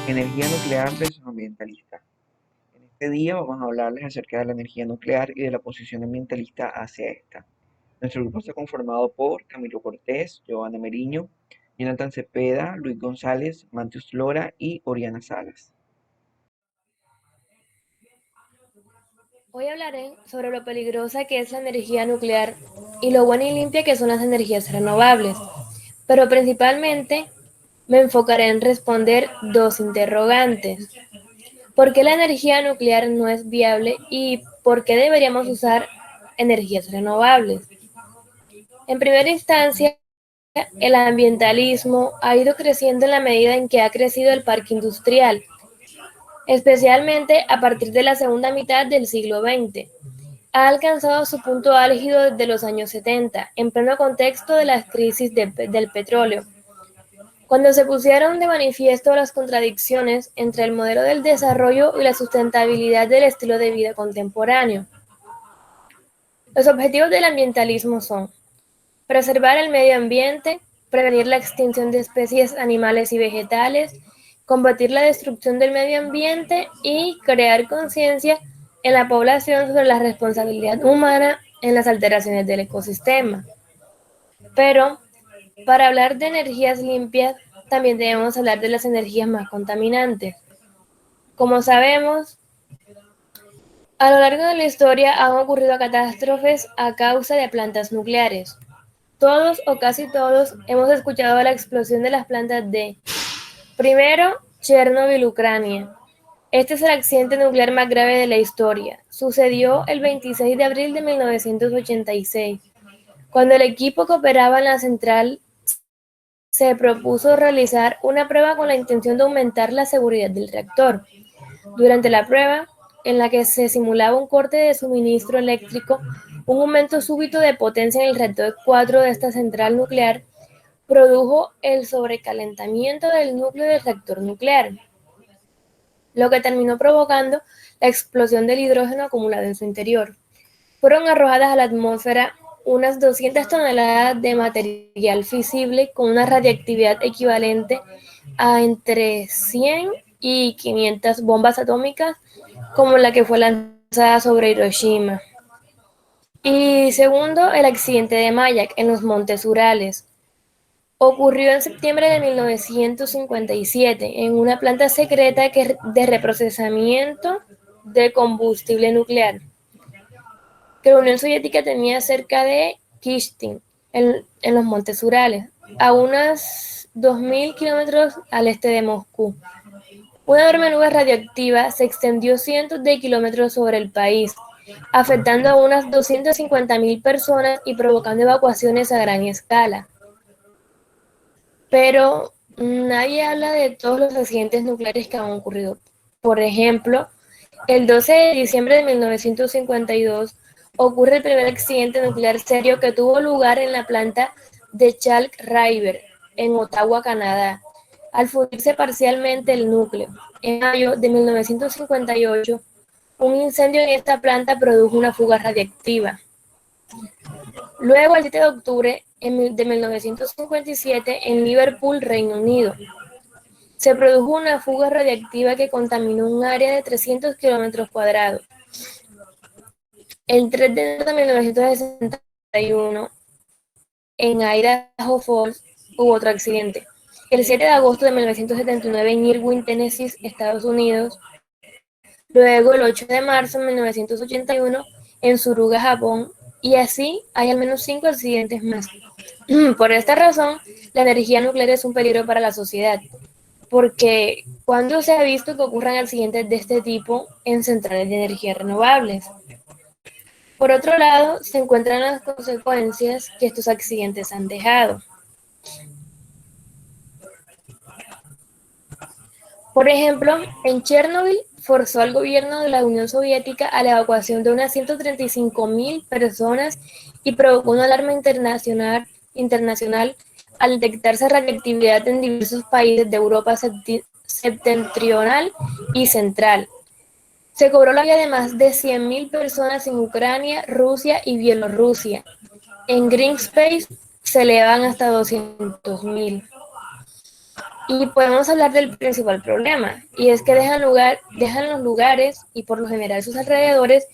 Energía nuclear versus ambientalista. En este día vamos a hablarles acerca de la energía nuclear y de la posición ambientalista hacia esta. Nuestro grupo está conformado por Camilo Cortés, Giovanna Meriño, Jonathan Cepeda, Luis González, Mateus Lora y Oriana Salas. Hoy hablaré sobre lo peligrosa que es la energía nuclear y lo buena y limpia que son las energías renovables, pero principalmente me enfocaré en responder dos interrogantes. ¿Por qué la energía nuclear no es viable y por qué deberíamos usar energías renovables? En primera instancia, el ambientalismo ha ido creciendo en la medida en que ha crecido el parque industrial, especialmente a partir de la segunda mitad del siglo XX. Ha alcanzado su punto álgido desde los años 70, en pleno contexto de la crisis del petróleo, cuando se pusieron de manifiesto las contradicciones entre el modelo del desarrollo y la sustentabilidad del estilo de vida contemporáneo. Los objetivos del ambientalismo son preservar el medio ambiente, prevenir la extinción de especies animales y vegetales, combatir la destrucción del medio ambiente y crear conciencia en la población sobre la responsabilidad humana en las alteraciones del ecosistema. Pero para hablar de energías limpias, también debemos hablar de las energías más contaminantes. Como sabemos, a lo largo de la historia han ocurrido catástrofes a causa de plantas nucleares. Todos o casi todos hemos escuchado la explosión de las plantas de, primero, Chernobyl, Ucrania. Este es el accidente nuclear más grave de la historia. Sucedió el 26 de abril de 1986, cuando el equipo que operaba en la central se propuso realizar una prueba con la intención de aumentar la seguridad del reactor. Durante la prueba, en la que se simulaba un corte de suministro eléctrico, un aumento súbito de potencia en el reactor 4 de esta central nuclear produjo el sobrecalentamiento del núcleo del reactor nuclear, lo que terminó provocando la explosión del hidrógeno acumulado en su interior. Fueron arrojadas a la atmósfera unas 200 toneladas de material fisible con una radiactividad equivalente a entre 100 y 500 bombas atómicas, como la que fue lanzada sobre Hiroshima. Y segundo, el accidente de Mayak en los Montes Urales. Ocurrió en septiembre de 1957 en una planta secreta de reprocesamiento de combustible nuclear que la Unión Soviética tenía cerca de Kishtin, en los Montes Urales, a unos 2.000 kilómetros al este de Moscú. Una enorme nube radioactiva se extendió cientos de kilómetros sobre el país, afectando a unas 250.000 personas y provocando evacuaciones a gran escala. Pero nadie habla de todos los accidentes nucleares que han ocurrido. Por ejemplo, el 12 de diciembre de 1952 ocurre el primer accidente nuclear serio que tuvo lugar en la planta de Chalk River, en Ottawa, Canadá, al fundirse parcialmente el núcleo. En mayo de 1958, un incendio en esta planta produjo una fuga radiactiva. Luego, el 7 de octubre de 1957, en Liverpool, Reino Unido, se produjo una fuga radiactiva que contaminó un área de 300 kilómetros cuadrados. El 3 de enero de 1961, en Idaho Falls, hubo otro accidente. El 7 de agosto de 1979, en Irwin, Tennessee, Estados Unidos. Luego, el 8 de marzo de 1981, en Suruga, Japón. Y así hay al menos 5 accidentes más. Por esta razón, la energía nuclear es un peligro para la sociedad, porque ¿cuándo se ha visto que ocurran accidentes de este tipo en centrales de energía renovables? Por otro lado, se encuentran las consecuencias que estos accidentes han dejado. Por ejemplo, en Chernobyl forzó al gobierno de la Unión Soviética a la evacuación de unas 135.000 personas y provocó una alarma internacional al detectarse radiactividad en diversos países de Europa septentrional y central. Se cobró la vida de más de 100.000 personas en Ucrania, Rusia y Bielorrusia. En Green Space se elevan hasta 200.000. Y podemos hablar del principal problema, y es que dejan los lugares y por lo general sus alrededores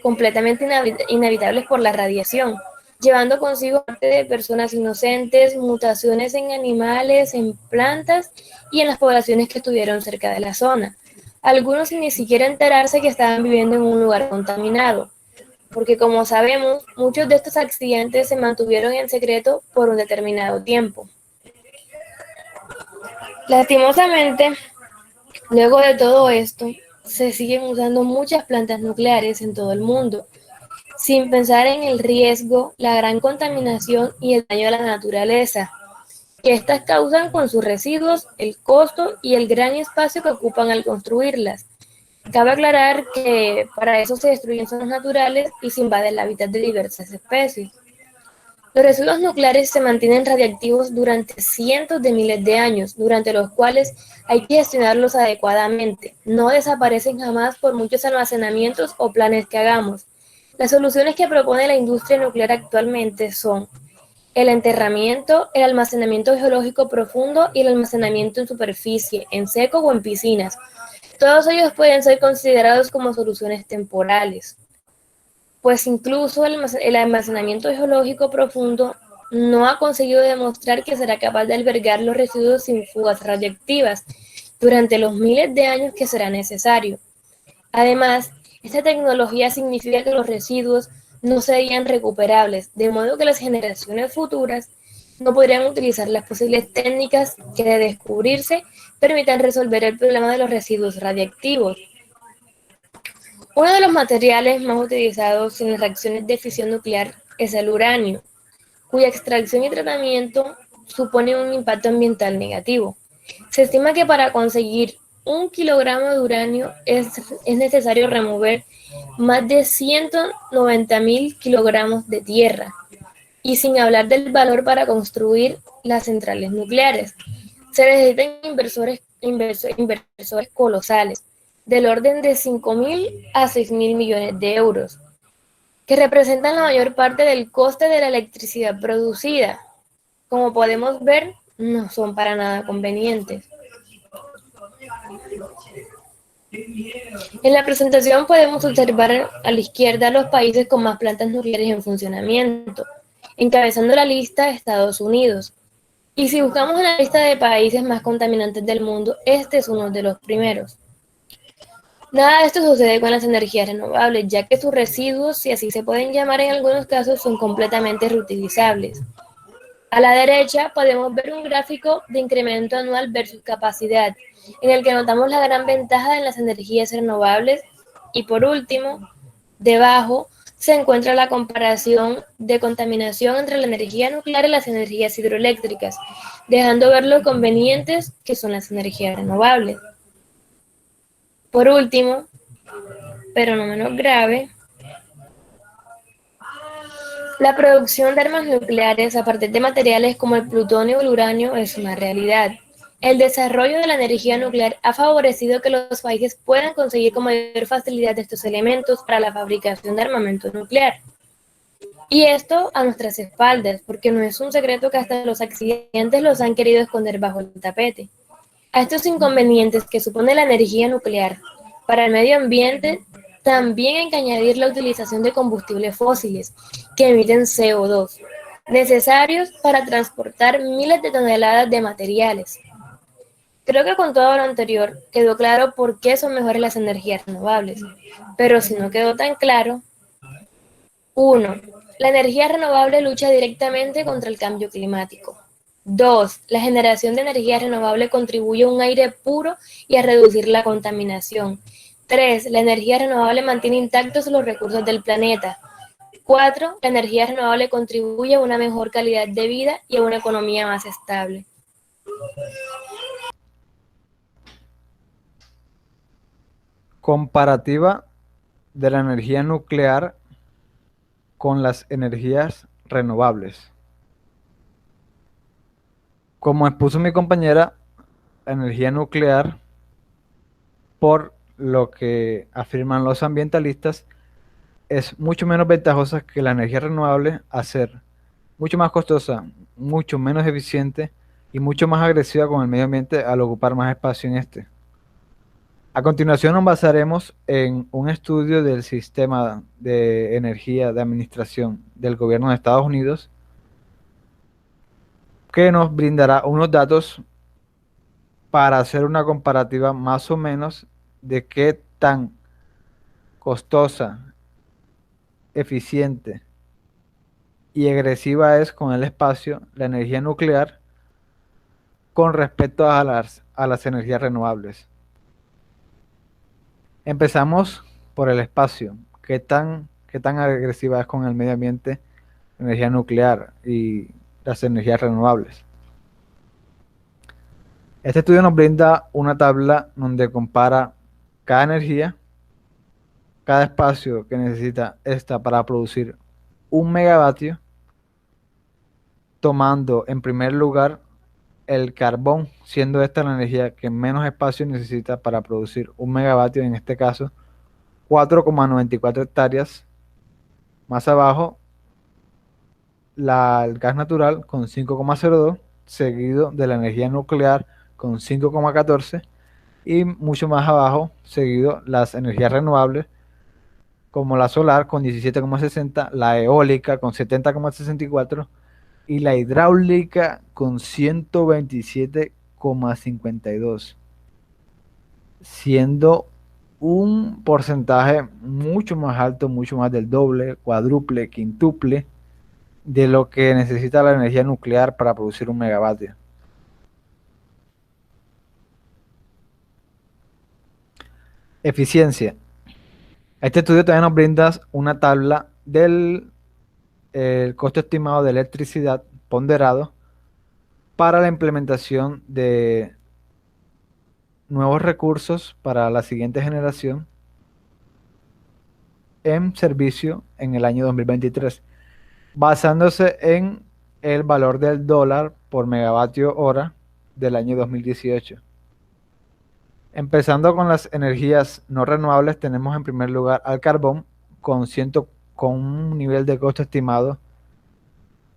completamente inhabitables por la radiación, llevando consigo parte de personas inocentes, mutaciones en animales, en plantas y en las poblaciones que estuvieron cerca de la zona. Algunos sin ni siquiera enterarse que estaban viviendo en un lugar contaminado, porque como sabemos, muchos de estos accidentes se mantuvieron en secreto por un determinado tiempo. Lastimosamente, luego de todo esto, se siguen usando muchas plantas nucleares en todo el mundo, sin pensar en el riesgo, la gran contaminación y el daño a la naturaleza que estas causan con sus residuos, el costo y el gran espacio que ocupan al construirlas. Cabe aclarar que para eso se destruyen zonas naturales y se invade el hábitat de diversas especies. Los residuos nucleares se mantienen radiactivos durante cientos de miles de años, durante los cuales hay que gestionarlos adecuadamente. No desaparecen jamás por muchos almacenamientos o planes que hagamos. Las soluciones que propone la industria nuclear actualmente son el enterramiento, el almacenamiento geológico profundo y el almacenamiento en superficie, en seco o en piscinas. Todos ellos pueden ser considerados como soluciones temporales, pues incluso el almacenamiento geológico profundo no ha conseguido demostrar que será capaz de albergar los residuos sin fugas radiactivas durante los miles de años que será necesario. Además, esta tecnología significa que los residuos no serían recuperables, de modo que las generaciones futuras no podrían utilizar las posibles técnicas que de descubrirse permitan resolver el problema de los residuos radiactivos. Uno de los materiales más utilizados en las reacciones de fisión nuclear es el uranio, cuya extracción y tratamiento supone un impacto ambiental negativo. Se estima que para conseguir 1 kilogramo de uranio es necesario remover más de 190.000 kilogramos de tierra, y sin hablar del valor para construir las centrales nucleares. Se necesitan inversores colosales, del orden de 5.000 a 6.000 millones de euros, que representan la mayor parte del coste de la electricidad producida. Como podemos ver, no son para nada convenientes. En la presentación podemos observar a la izquierda los países con más plantas nucleares en funcionamiento, encabezando la lista Estados Unidos. Y si buscamos en la lista de países más contaminantes del mundo, este es uno de los primeros. Nada de esto sucede con las energías renovables, ya que sus residuos, si así se pueden llamar en algunos casos, son completamente reutilizables. A la derecha podemos ver un gráfico de incremento anual versus capacidad, en el que notamos la gran ventaja de las energías renovables, y por último, debajo se encuentra la comparación de contaminación entre la energía nuclear y las energías hidroeléctricas, dejando ver lo convenientes que son las energías renovables. Por último, pero no menos grave, la producción de armas nucleares a partir de materiales como el plutonio o el uranio es una realidad. El desarrollo de la energía nuclear ha favorecido que los países puedan conseguir con mayor facilidad estos elementos para la fabricación de armamento nuclear. Y esto a nuestras espaldas, porque no es un secreto que hasta los accidentes los han querido esconder bajo el tapete. A estos inconvenientes que supone la energía nuclear para el medio ambiente, también hay que añadir la utilización de combustibles fósiles que emiten CO2, necesarios para transportar miles de toneladas de materiales. Creo que con todo lo anterior quedó claro por qué son mejores las energías renovables, pero si no quedó tan claro, 1. La energía renovable lucha directamente contra el cambio climático. 2. La generación de energía renovable contribuye a un aire puro y a reducir la contaminación. 3. La energía renovable mantiene intactos los recursos del planeta. 4. La energía renovable contribuye a una mejor calidad de vida y a una economía más estable. Comparativa de la energía nuclear con las energías renovables. Como expuso mi compañera, la energía nuclear, por lo que afirman los ambientalistas, es mucho menos ventajosa que la energía renovable, a ser mucho más costosa, mucho menos eficiente y mucho más agresiva con el medio ambiente al ocupar más espacio en este. A continuación nos basaremos en un estudio del sistema de energía de administración del gobierno de Estados Unidos que nos brindará unos datos para hacer una comparativa más o menos de qué tan costosa, eficiente y agresiva es con el espacio la energía nuclear con respecto a las energías renovables. Empezamos por el espacio. Qué tan agresiva es con el medio ambiente la energía nuclear y las energías renovables? Este estudio nos brinda una tabla donde compara cada energía, cada espacio que necesita esta para producir 1 megavatio, tomando en primer lugar el carbón, siendo esta la energía que menos espacio necesita para producir 1 megavatio, en este caso 4,94 hectáreas. Más abajo, el gas natural con 5,02, seguido de la energía nuclear con 5,14 y mucho más abajo, seguido las energías renovables como la solar con 17,60, la eólica con 70,64 y la hidráulica con 127,52, siendo un porcentaje mucho más alto, mucho más del doble, cuádruple, quintuple de lo que necesita la energía nuclear para producir 1 megavatio. Eficiencia. Este estudio también nos brinda una tabla del costo estimado de electricidad ponderado para la implementación de nuevos recursos para la siguiente generación en servicio en el año 2023, basándose en el valor del dólar por megavatio hora del año 2018. Empezando con las energías no renovables, tenemos en primer lugar al carbón con un nivel de costo estimado,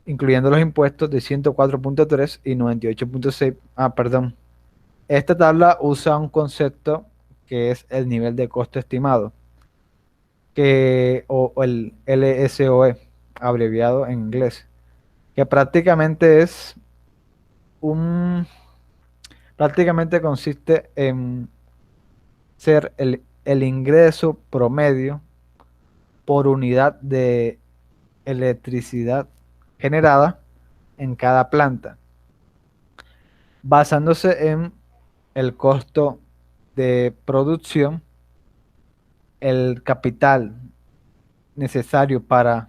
incluyendo los impuestos, de 104,3 y 98,6. Perdón. Esta tabla usa un concepto que es el nivel de costo estimado, o el LSOE, abreviado en inglés, que prácticamente consiste en ser el ingreso promedio por unidad de electricidad generada en cada planta, basándose en el costo de producción, el capital necesario para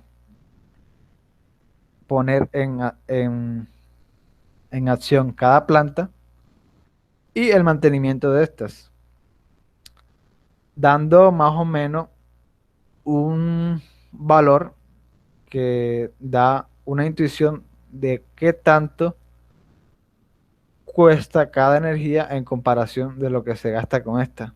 poner en acción cada planta y el mantenimiento de estas, dando más o menos un valor que da una intuición de qué tanto cuesta cada energía en comparación de lo que se gasta con esta.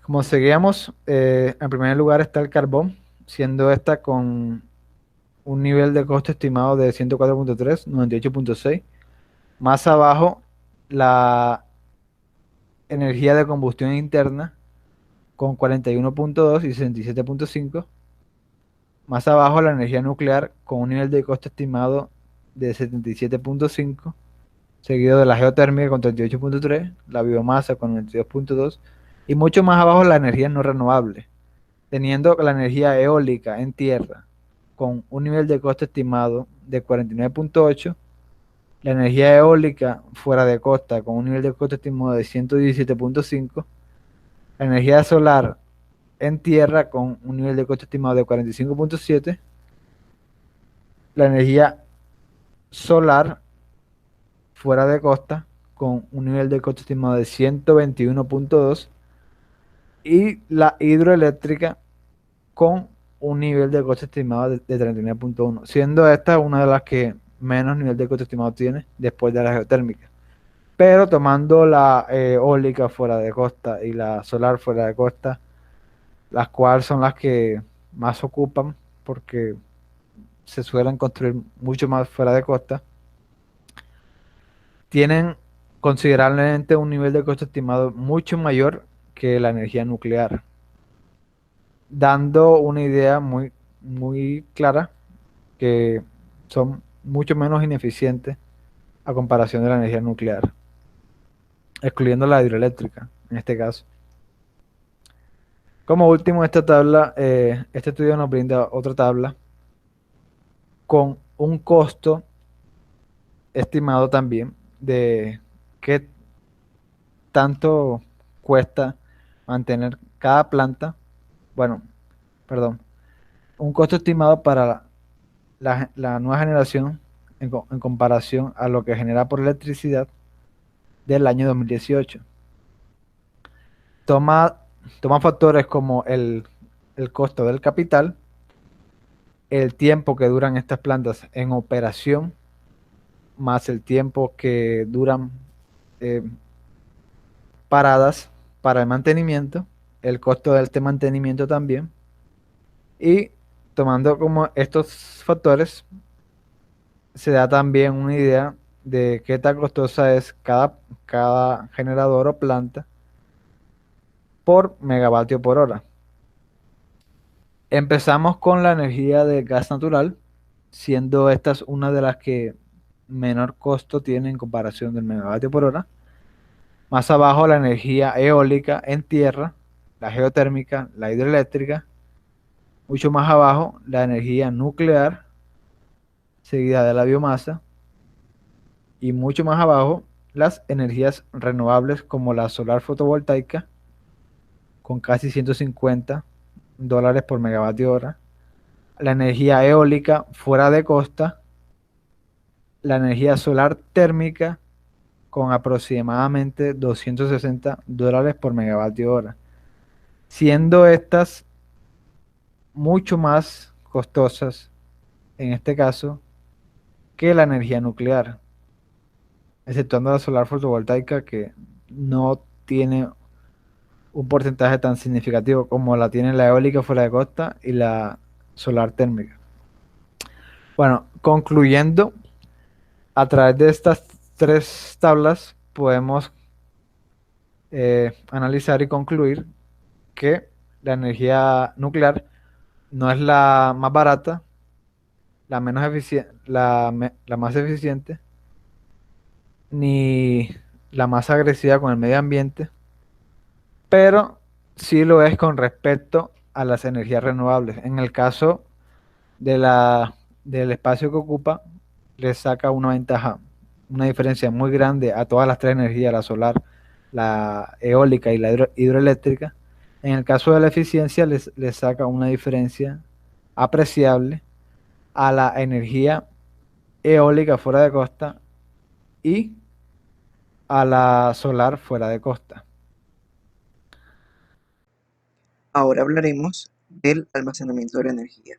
Como seguíamos, en primer lugar está el carbón, siendo esta con un nivel de costo estimado de 104,3, 98,6. Más abajo, la energía de combustión interna con 41,2 y 67,5. Más abajo, la energía nuclear con un nivel de costo estimado de 77,5, seguido de la geotérmica con 38,3, la biomasa con 92,2 y mucho más abajo la energía no renovable, teniendo la energía eólica en tierra con un nivel de costo estimado de 49,8, la energía eólica fuera de costa con un nivel de costo estimado de 117,5, la energía solar en tierra con un nivel de costo estimado de 45,7, la energía solar fuera de costa con un nivel de costo estimado de 121,2 y la hidroeléctrica con un nivel de costo estimado de 39,1, siendo esta una de las que menos nivel de costo estimado tiene después de la geotérmica. Pero tomando la eólica fuera de costa y la solar fuera de costa, las cuales son las que más ocupan porque se suelen construir mucho más fuera de costa, tienen considerablemente un nivel de costo estimado mucho mayor que la energía nuclear, dando una idea muy clara que son mucho menos ineficientes a comparación de la energía nuclear, excluyendo la hidroeléctrica en este caso. Como último, esta tabla, este estudio nos brinda otra tabla con un costo estimado también de qué tanto cuesta mantener cada planta, bueno, perdón, un costo estimado para la nueva generación en comparación a lo que genera por electricidad del año 2018. Toma, toma factores como el costo del capital, el tiempo que duran estas plantas en operación, más el tiempo que duran eh, paradas para el mantenimiento, el costo de este mantenimiento también, y tomando como estos factores, se da también una idea de qué tan costosa es cada generador o planta por megavatio por hora. Empezamos con la energía de gas natural, siendo estas una de las que menor costo tiene en comparación del megavatio por hora. Más abajo la energía eólica en tierra, la geotérmica, la hidroeléctrica. Mucho más abajo la energía nuclear, seguida de la biomasa. Y mucho más abajo las energías renovables como la solar fotovoltaica, con casi $150 por megavatio hora. La energía eólica fuera de costa, la energía solar térmica con aproximadamente $260 por megavatio hora, siendo estas mucho más costosas en este caso que la energía nuclear, exceptuando la solar fotovoltaica que no tiene un porcentaje tan significativo como la tiene la eólica fuera de costa y la solar térmica. Bueno, concluyendo, a través de estas tres tablas podemos analizar y concluir que la energía nuclear no es la más barata, la menos eficiente, la más eficiente, ni la más agresiva con el medio ambiente, pero sí lo es con respecto a las energías renovables. En el caso de del espacio que ocupa, le saca una ventaja, una diferencia muy grande a todas las tres energías, la solar, la eólica y la hidroeléctrica. En el caso de la eficiencia, les saca una diferencia apreciable a la energía eólica fuera de costa y a la solar fuera de costa. Ahora hablaremos del almacenamiento de la energía.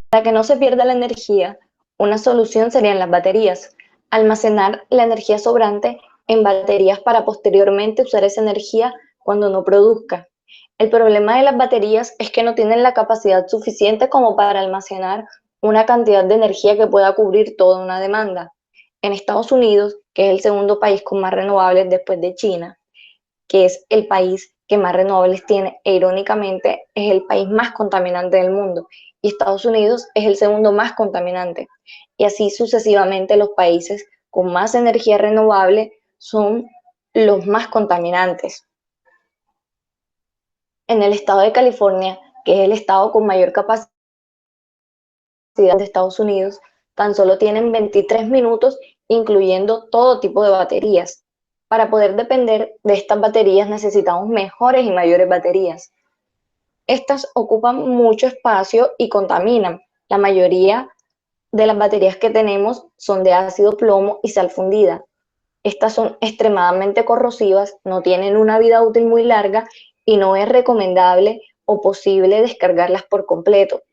Para que no se pierda la energía, una solución serían las baterías. Almacenar la energía sobrante en baterías para posteriormente usar esa energía cuando no produzca. El problema de las baterías es que no tienen la capacidad suficiente como para almacenar una cantidad de energía que pueda cubrir toda una demanda. En Estados Unidos, que es el segundo país con más renovables después de China, que es el país que más renovables tiene, e irónicamente es el país más contaminante del mundo, y Estados Unidos es el segundo más contaminante. Y así sucesivamente los países con más energía renovable son los más contaminantes. En el estado de California, que es el estado con mayor capacidad de Estados Unidos, tan solo tienen 23 minutos, incluyendo todo tipo de baterías. Para poder depender de estas baterías necesitamos mejores y mayores baterías. Estas ocupan mucho espacio y contaminan. La mayoría de las baterías que tenemos son de ácido plomo y sal fundida. Estas son extremadamente corrosivas, no tienen una vida útil muy larga y no es recomendable o posible descargarlas por completo.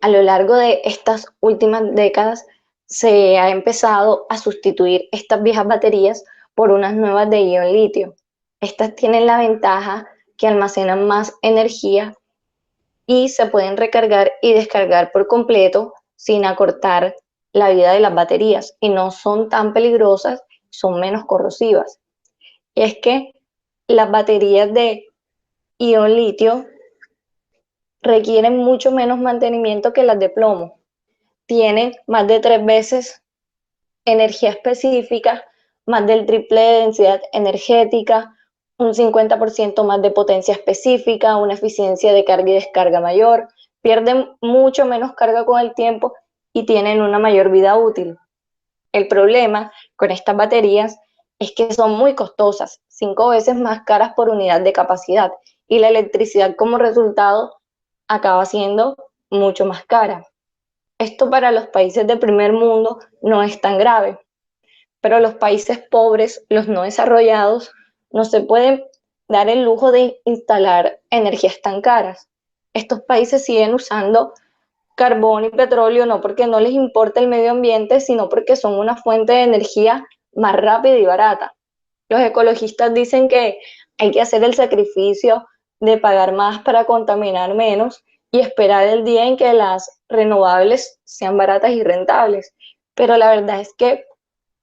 A lo largo de estas últimas décadas se ha empezado a sustituir estas viejas baterías por unas nuevas de ion litio. Estas tienen la ventaja que almacenan más energía y se pueden recargar y descargar por completo sin acortar la vida de las baterías y no son tan peligrosas, son menos corrosivas. Y es que las baterías de ion litio requieren mucho menos mantenimiento que las de plomo. Tienen más de 3 veces energía específica, más del triple de densidad energética, un 50% más de potencia específica, una eficiencia de carga y descarga mayor, pierden mucho menos carga con el tiempo y tienen una mayor vida útil. El problema con estas baterías es que son muy costosas, 5 veces más caras por unidad de capacidad, y la electricidad como resultado acaba siendo mucho más cara. Esto para los países de primer mundo no es tan grave, pero los países pobres, los no desarrollados, no se pueden dar el lujo de instalar energías tan caras. Estos países siguen usando carbón y petróleo no porque no les importa el medio ambiente, sino porque son una fuente de energía más rápida y barata. Los ecologistas dicen que hay que hacer el sacrificio de pagar más para contaminar menos y esperar el día en que las renovables sean baratas y rentables. Pero la verdad es que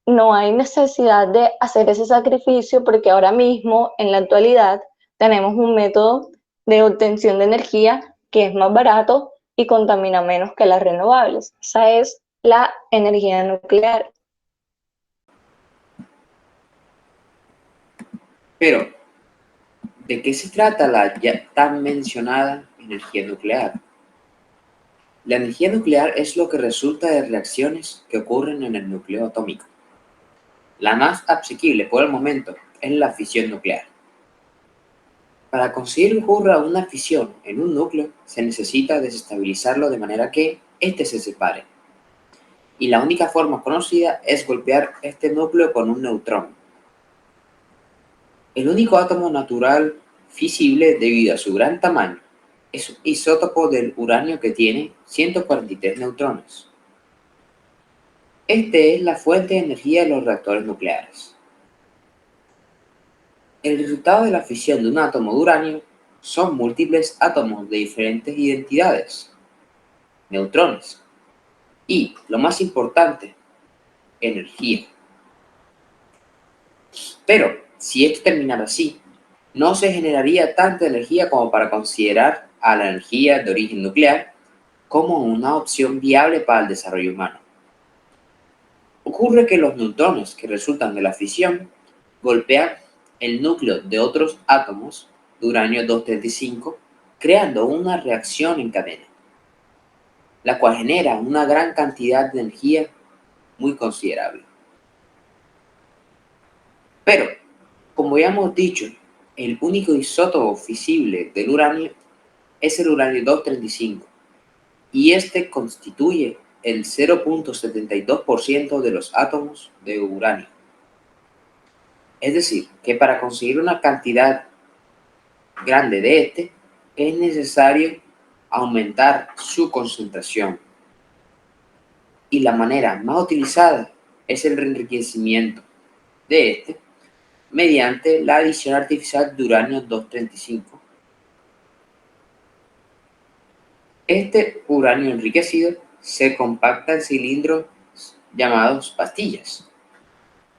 no hay necesidad de hacer ese sacrificio porque ahora mismo, en la actualidad, tenemos un método de obtención de energía que es más barato y contamina menos que las renovables. Esa es la energía nuclear. Pero, ¿de qué se trata la ya tan mencionada energía nuclear? La energía nuclear es lo que resulta de reacciones que ocurren en el núcleo atómico. La más asequible por el momento es la fisión nuclear. Para conseguir que ocurra una fisión en un núcleo, se necesita desestabilizarlo de manera que éste se separe. Y la única forma conocida es golpear este núcleo con un neutrón. El único átomo natural fisible debido a su gran tamaño es un isótopo del uranio que tiene 143 neutrones. Este es la fuente de energía de los reactores nucleares. El resultado de la fisión de un átomo de uranio son múltiples átomos de diferentes identidades, neutrones, y, lo más importante, energía. Pero, si esto terminara así, no se generaría tanta energía como para considerar a la energía de origen nuclear como una opción viable para el desarrollo humano. Ocurre que los neutrones que resultan de la fisión golpean el núcleo de otros átomos de uranio 235, creando una reacción en cadena, la cual genera una gran cantidad de energía muy considerable. Pero, como ya hemos dicho, el único isótopo fisible del uranio es el uranio 235, y este constituye el 0.72% de los átomos de uranio. Es decir, que para conseguir una cantidad grande de este, es necesario aumentar su concentración. Y la manera más utilizada es el enriquecimiento de este mediante la adición artificial de uranio 235. Este uranio enriquecido se compacta en cilindros llamados pastillas.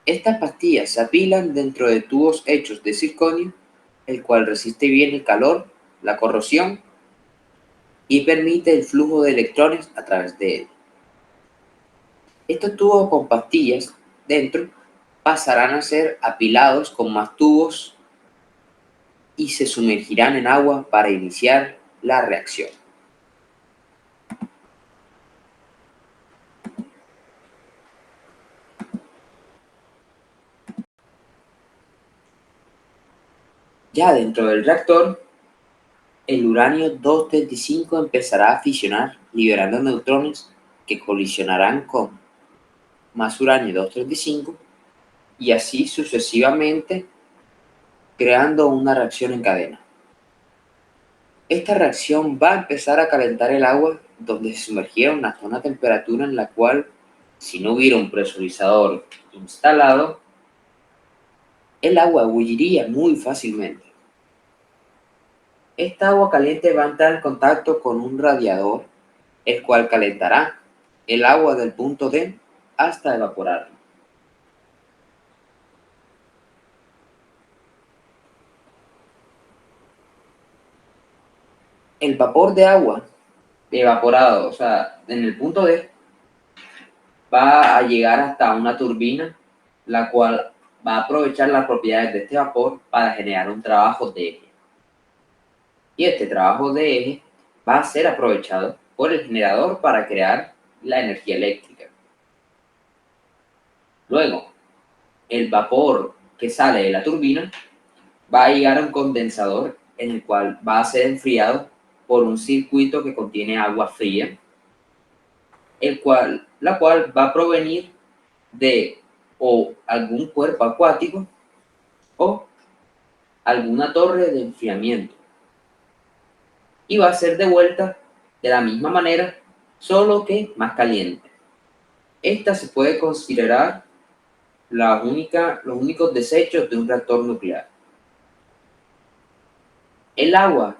Estas pastillas se apilan dentro de tubos hechos de circonio, el cual resiste bien el calor, la corrosión y permite el flujo de electrones a través de él. Estos tubos con pastillas dentro pasarán a ser apilados con más tubos y se sumergirán en agua para iniciar la reacción. Ya dentro del reactor, el uranio 235 empezará a fisionar, liberando neutrones que colisionarán con más uranio 235 y así sucesivamente, creando una reacción en cadena. Esta reacción va a empezar a calentar el agua donde se sumergieron hasta una temperatura en la cual, si no hubiera un presurizador instalado, el agua ebulliría muy fácilmente. Esta agua caliente va a entrar en contacto con un radiador, el cual calentará el agua del punto D hasta evaporarla. El vapor de agua evaporado, o sea, en el punto D, va a llegar hasta una turbina, la cual va a aprovechar las propiedades de este vapor para generar un trabajo de eje. Y este trabajo de eje va a ser aprovechado por el generador para crear la energía eléctrica. Luego, el vapor que sale de la turbina va a llegar a un condensador en el cual va a ser enfriado por un circuito que contiene agua fría, la cual va a provenir de o algún cuerpo acuático o alguna torre de enfriamiento, y va a ser devuelta de la misma manera, solo que más caliente. Esta se puede considerar los únicos desechos de un reactor nuclear. El agua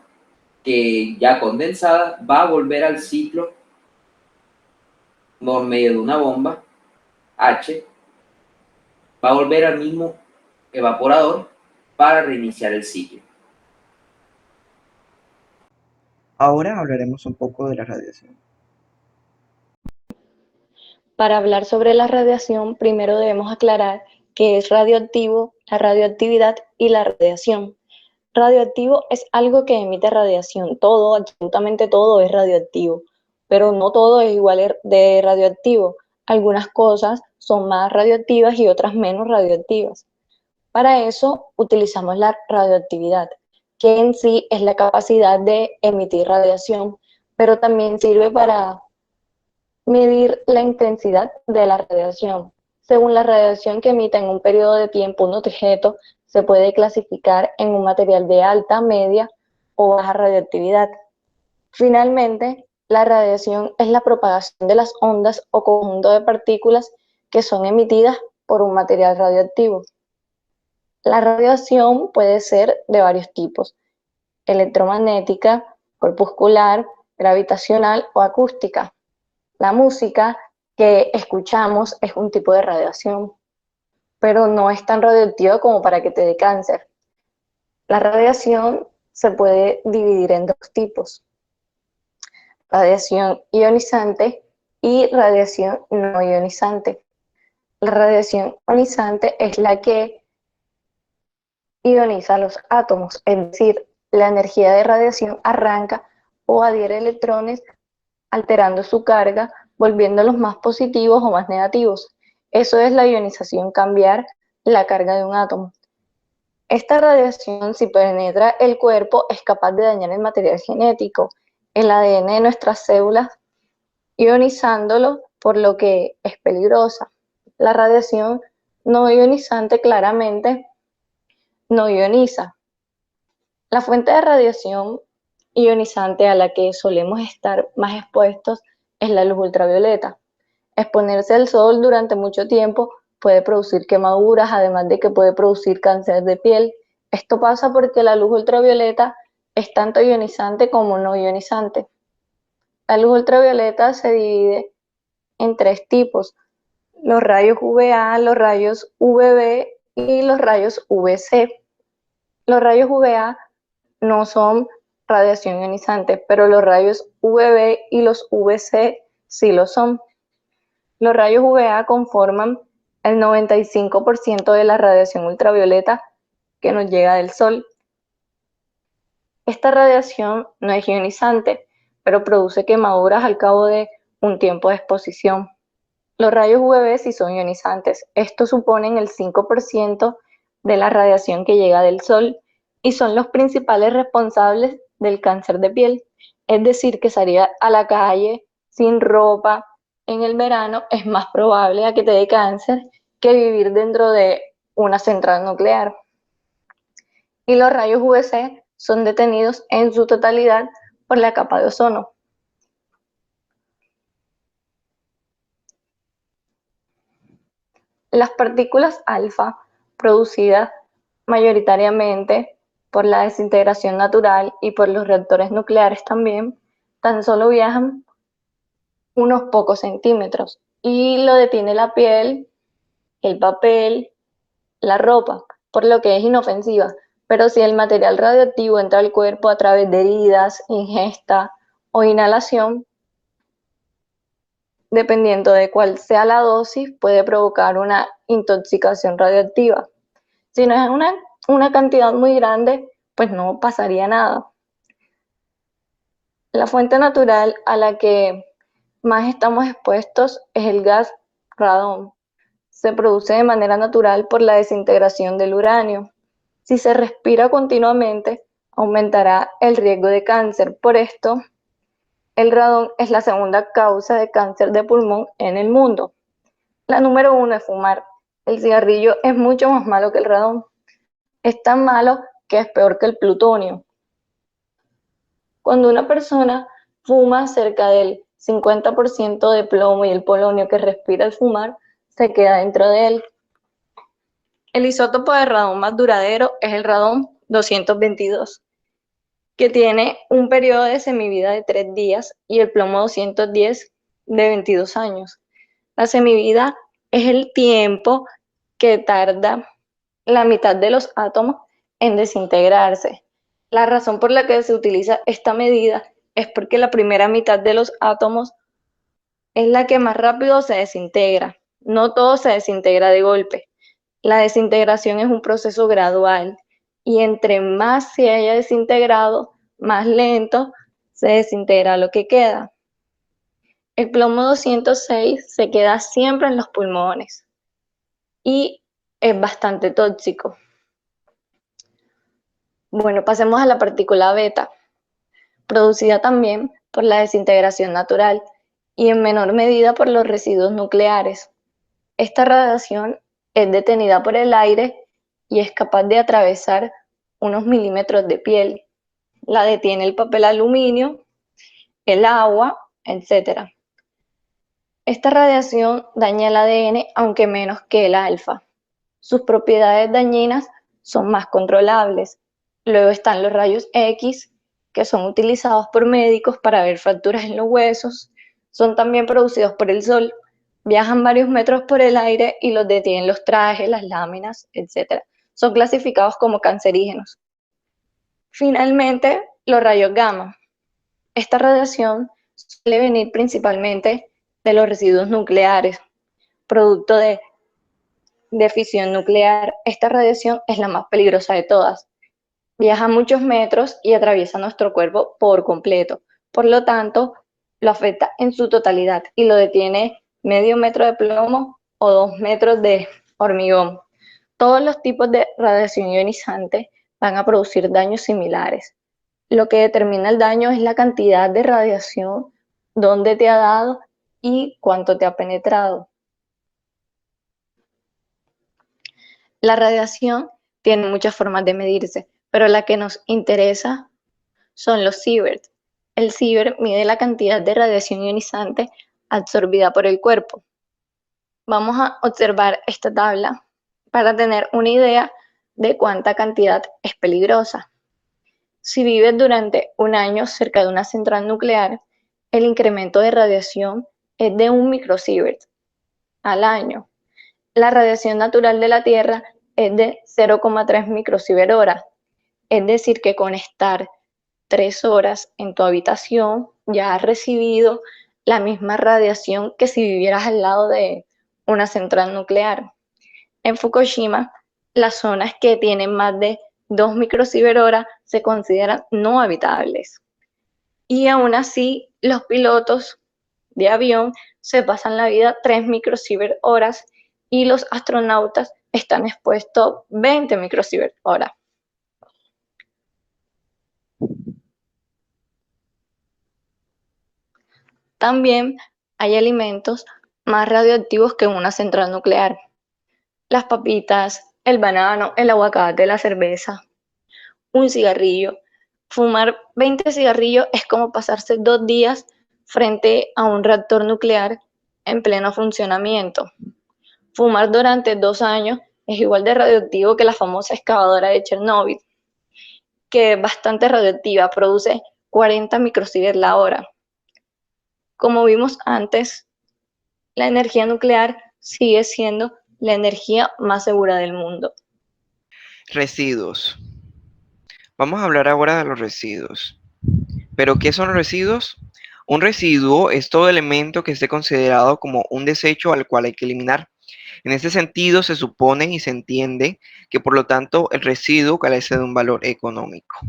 que ya condensada va a volver al ciclo por medio de una bomba H, va a volver al mismo evaporador para reiniciar el ciclo. Ahora hablaremos un poco de la radiación. Para hablar sobre la radiación, primero debemos aclarar qué es radioactivo, la radioactividad y la radiación. Radioactivo es algo que emite radiación, todo, absolutamente todo es radioactivo, pero no todo es igual de radioactivo. Algunas cosas son más radioactivas y otras menos radioactivas. Para eso utilizamos la radioactividad, que en sí es la capacidad de emitir radiación, pero también sirve para medir la intensidad de la radiación. Según la radiación que emite en un periodo de tiempo un objeto, se puede clasificar en un material de alta, media o baja radioactividad. Finalmente, la radiación es la propagación de las ondas o conjunto de partículas que son emitidas por un material radioactivo. La radiación puede ser de varios tipos: electromagnética, corpuscular, gravitacional o acústica. La música que escuchamos es un tipo de radiación, pero no es tan radioactiva como para que te dé cáncer. La radiación se puede dividir en dos tipos: radiación ionizante y radiación no ionizante. La radiación ionizante es la que ioniza los átomos, es decir, la energía de radiación arranca o adhiere electrones alterando su carga, volviéndolos más positivos o más negativos. Eso es la ionización, cambiar la carga de un átomo. Esta radiación, si penetra el cuerpo, es capaz de dañar el material genético, el ADN de nuestras células, ionizándolo, por lo que es peligrosa. La radiación no ionizante claramente no ioniza. La fuente de radiación ionizante a la que solemos estar más expuestos es la luz ultravioleta. Exponerse al sol durante mucho tiempo puede producir quemaduras, además de que puede producir cáncer de piel. Esto pasa porque la luz ultravioleta es tanto ionizante como no ionizante. La luz ultravioleta se divide en tres tipos: los rayos UVA, los rayos UVB y los rayos UVC. Los rayos UVA no son radiación ionizante, pero los rayos UVB y los UVC sí lo son. Los rayos UVA conforman el 95% de la radiación ultravioleta que nos llega del Sol. Esta radiación no es ionizante, pero produce quemaduras al cabo de un tiempo de exposición. Los rayos UVB sí son ionizantes. Estos suponen el 5% de la radiación que llega del Sol y son los principales responsables del cáncer de piel. Es decir, que salir a la calle sin ropa en el verano es más probable a que te dé cáncer que vivir dentro de una central nuclear. Y los rayos UVC son detenidos en su totalidad por la capa de ozono. Las partículas alfa, producidas mayoritariamente por la desintegración natural y por los reactores nucleares también, tan solo viajan unos pocos centímetros y lo detiene la piel, el papel, la ropa, por lo que es inofensiva. Pero si el material radioactivo entra al cuerpo a través de heridas, ingesta o inhalación, dependiendo de cuál sea la dosis, puede provocar una intoxicación radioactiva. Si no es una cantidad muy grande, pues no pasaría nada. La fuente natural a la que más estamos expuestos es el gas radón. Se produce de manera natural por la desintegración del uranio. Si se respira continuamente, aumentará el riesgo de cáncer. Por esto, el radón es la segunda causa de cáncer de pulmón en el mundo. La número 1 es fumar. El cigarrillo es mucho más malo que el radón. Es tan malo que es peor que el plutonio. Cuando una persona fuma, cerca del 50% de plomo y el polonio que respira al fumar se queda dentro de él. El isótopo de radón más duradero es el radón 222, que tiene un periodo de semivida de 3 días, y el plomo 210 de 22 años. La semivida es el tiempo que tarda la mitad de los átomos en desintegrarse. La razón por la que se utiliza esta medida es porque la primera mitad de los átomos es la que más rápido se desintegra. No todo se desintegra de golpe. La desintegración es un proceso gradual y entre más se haya desintegrado, más lento se desintegra lo que queda. El plomo 206 se queda siempre en los pulmones y es bastante tóxico. Bueno, pasemos a la partícula beta, producida también por la desintegración natural y en menor medida por los residuos nucleares. Esta radiación es detenida por el aire y es capaz de atravesar unos milímetros de piel. La detiene el papel aluminio, el agua, etc. Esta radiación daña el ADN, aunque menos que el alfa. Sus propiedades dañinas son más controlables. Luego están los rayos X, que son utilizados por médicos para ver fracturas en los huesos. Son también producidos por el sol. Viajan varios metros por el aire y los detienen los trajes, las láminas, etc. Son clasificados como cancerígenos. Finalmente, los rayos gamma. Esta radiación suele venir principalmente de los residuos nucleares, producto de fisión nuclear. Esta radiación es la más peligrosa de todas. Viaja muchos metros y atraviesa nuestro cuerpo por completo. Por lo tanto, lo afecta en su totalidad y lo detiene medio metro de plomo o 2 metros de hormigón. Todos los tipos de radiación ionizante van a producir daños similares. Lo que determina el daño es la cantidad de radiación, dónde te ha dado y cuánto te ha penetrado. La radiación tiene muchas formas de medirse, pero la que nos interesa son los sieverts. El sievert mide la cantidad de radiación ionizante absorbida por el cuerpo. Vamos a observar esta tabla para tener una idea de cuánta cantidad es peligrosa. Si vives durante un año cerca de una central nuclear, el incremento de radiación es de 1 microsievert al año. La radiación natural de la Tierra es de 0,3 microsievert hora. Es decir, que con estar 3 horas en tu habitación ya has recibido la misma radiación que si vivieras al lado de una central nuclear. En Fukushima, las zonas que tienen más de 2 microsievert hora se consideran no habitables. Y aún así, los pilotos de avión se pasan la vida 3 microsievert horas y los astronautas están expuestos 20 microsievert hora. También hay alimentos más radioactivos que una central nuclear. Las papitas, el banano, el aguacate, la cerveza, un cigarrillo. Fumar 20 cigarrillos es como pasarse 2 días frente a un reactor nuclear en pleno funcionamiento. Fumar durante 2 años es igual de radioactivo que la famosa excavadora de Chernóbil. que es bastante radioactiva, produce 40 microsievert la hora. Como vimos antes, la energía nuclear sigue siendo la energía más segura del mundo. Residuos. Vamos a hablar ahora de los residuos. ¿Pero qué son los residuos? Un residuo es todo elemento que esté considerado como un desecho al cual hay que eliminar. En este sentido, se supone y se entiende que por lo tanto el residuo carece de un valor económico.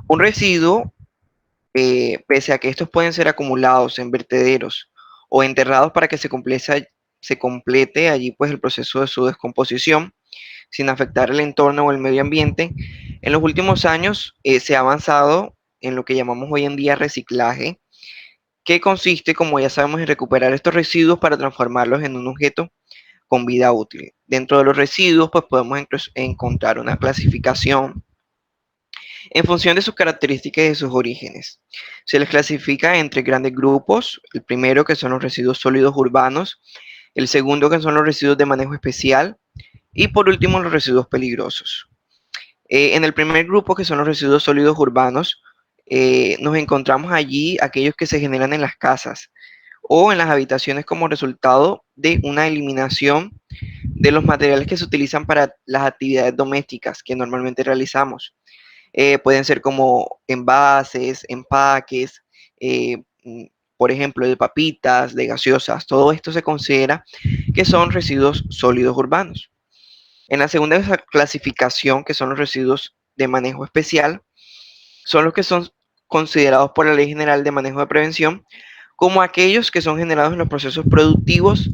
Un residuo, pese a que estos pueden ser acumulados en vertederos o enterrados para que se complete allí pues el proceso de su descomposición, sin afectar el entorno o el medio ambiente, en los últimos años se ha avanzado en lo que llamamos hoy en día reciclaje, que consiste, como ya sabemos, en recuperar estos residuos para transformarlos en un objeto con vida útil. Dentro de los residuos, pues podemos encontrar una clasificación en función de sus características y de sus orígenes. Se les clasifica entre grandes grupos, el primero que son los residuos sólidos urbanos, el segundo que son los residuos de manejo especial y por último los residuos peligrosos. En el primer grupo, que son los residuos sólidos urbanos, nos encontramos allí aquellos que se generan en las casas o en las habitaciones como resultado de una eliminación de los materiales que se utilizan para las actividades domésticas que normalmente realizamos. Pueden ser como envases, empaques, por ejemplo, de papitas, de gaseosas. Todo esto se considera que son residuos sólidos urbanos. En la segunda clasificación, que son los residuos de manejo especial, son los que son considerados por la Ley General de Manejo de Prevención como aquellos que son generados en los procesos productivos,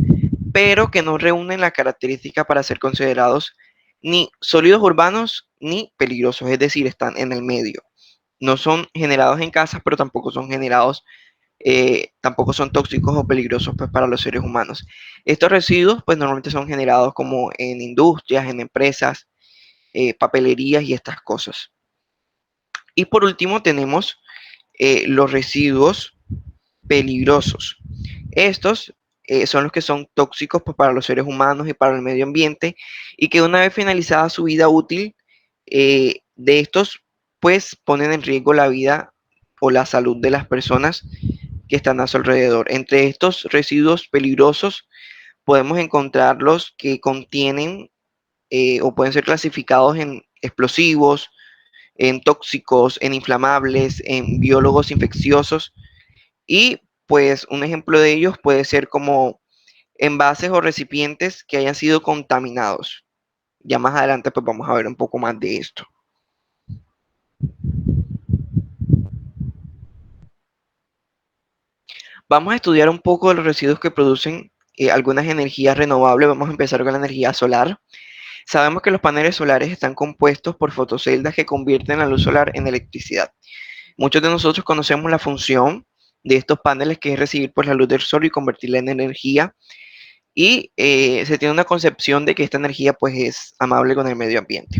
pero que no reúnen la característica para ser considerados ni sólidos urbanos ni peligrosos, es decir, están en el medio. No son generados en casas, pero tampoco son generados, tampoco son tóxicos o peligrosos pues, para los seres humanos. Estos residuos pues normalmente son generados como en industrias, en empresas, papelerías y estas cosas. Y por último tenemos los residuos peligrosos. Estos son los que son tóxicos pues, para los seres humanos y para el medio ambiente y que una vez finalizada su vida útil, de estos pues ponen en riesgo la vida o la salud de las personas que están a su alrededor. Entre estos residuos peligrosos podemos encontrar los que contienen o pueden ser clasificados en explosivos, en tóxicos, en inflamables, en biólogos infecciosos y pues un ejemplo de ellos puede ser como envases o recipientes que hayan sido contaminados. Ya más adelante pues vamos a ver un poco más de esto. Vamos a estudiar un poco de los residuos que producen algunas energías renovables. Vamos a empezar con la energía solar. Sabemos que los paneles solares están compuestos por fotoceldas que convierten la luz solar en electricidad. Muchos de nosotros conocemos la función de estos paneles, que es recibir pues, la luz del sol y convertirla en energía. Y se tiene una concepción de que esta energía pues, es amable con el medio ambiente.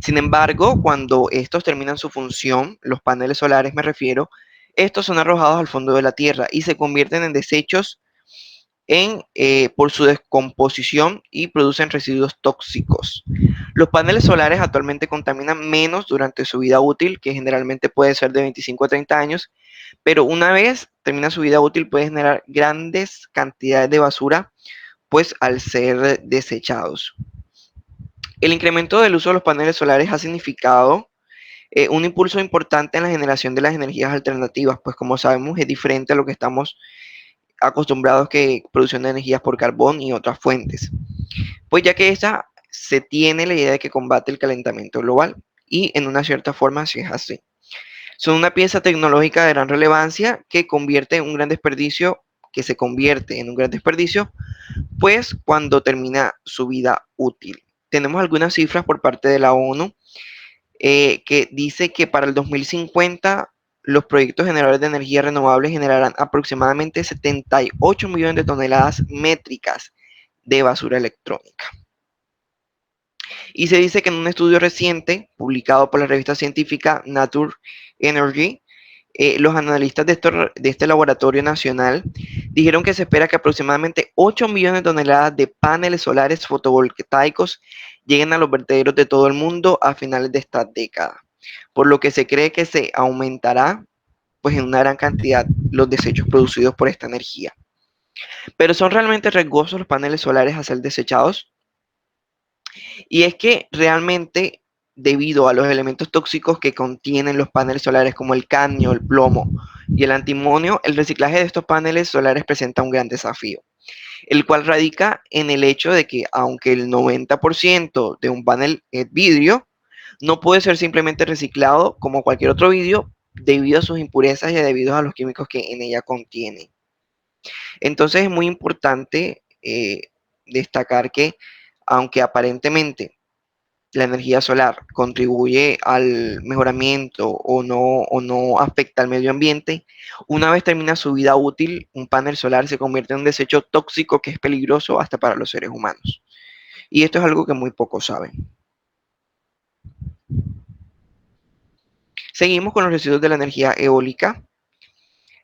Sin embargo, cuando estos terminan su función, los paneles solares me refiero, estos son arrojados al fondo de la tierra y se convierten en desechos por su descomposición y producen residuos tóxicos. Los paneles solares actualmente contaminan menos durante su vida útil, que generalmente puede ser de 25 a 30 años, pero una vez termina su vida útil puede generar grandes cantidades de basura, pues al ser desechados. El incremento del uso de los paneles solares ha significado un impulso importante en la generación de las energías alternativas, pues como sabemos es diferente a lo que estamos acostumbrados, que producción de energías por carbón y otras fuentes. Pues ya que esta se tiene la idea de que combate el calentamiento global y en una cierta forma sí es así. Son una pieza tecnológica de gran relevancia que se convierte en un gran desperdicio, pues cuando termina su vida útil. Tenemos algunas cifras por parte de la ONU que dice que para el 2050 los proyectos generadores de energía renovable generarán aproximadamente 78 millones de toneladas métricas de basura electrónica. Y se dice que en un estudio reciente, publicado por la revista científica Nature Energy, los analistas de este laboratorio nacional dijeron que se espera que aproximadamente 8 millones de toneladas de paneles solares fotovoltaicos lleguen a los vertederos de todo el mundo a finales de esta década. por lo que se cree que se aumentará pues en una gran cantidad los desechos producidos por esta energía. Pero ¿son realmente riesgosos los paneles solares a ser desechados? Y es que realmente, debido a los elementos tóxicos que contienen los paneles solares, como el cadmio, el plomo y el antimonio, el reciclaje de estos paneles solares presenta un gran desafío, el cual radica en el hecho de que aunque el 90% de un panel es vidrio, no puede ser simplemente reciclado como cualquier otro vidrio debido a sus impurezas y debido a los químicos que en ella contiene. Entonces es muy importante destacar que aunque aparentemente la energía solar contribuye al mejoramiento o no afecta al medio ambiente, una vez termina su vida útil, un panel solar se convierte en un desecho tóxico que es peligroso hasta para los seres humanos. Y esto es algo que muy pocos saben. Seguimos con los residuos de la energía eólica.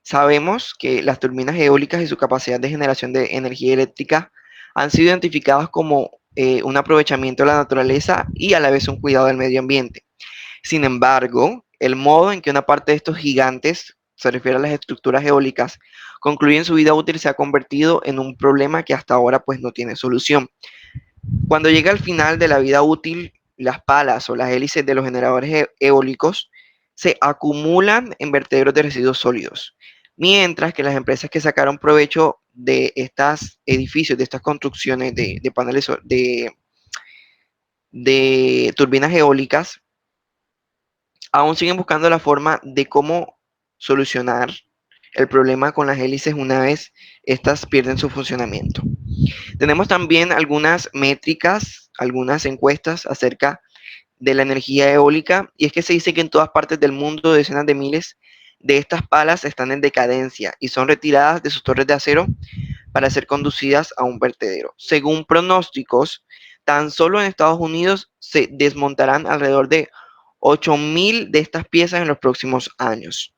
Sabemos que las turbinas eólicas y su capacidad de generación de energía eléctrica han sido identificadas como un aprovechamiento de la naturaleza y a la vez un cuidado del medio ambiente. Sin embargo, el modo en que una parte de estos gigantes, se refiere a las estructuras eólicas, concluyen su vida útil se ha convertido en un problema que hasta ahora pues no tiene solución. Cuando llega al final de la vida útil, las palas o las hélices de los generadores eólicos se acumulan en vertederos de residuos sólidos, mientras que las empresas que sacaron provecho de estos edificios, de estas construcciones de paneles de turbinas eólicas, aún siguen buscando la forma de cómo solucionar el problema con las hélices una vez estas pierden su funcionamiento. Tenemos también algunas métricas, algunas encuestas acerca de la energía eólica, y es que se dice que en todas partes del mundo decenas de miles de estas palas están en decadencia y son retiradas de sus torres de acero para ser conducidas a un vertedero. Según pronósticos, tan solo en Estados Unidos se desmontarán alrededor de 8.000 de estas piezas en los próximos años.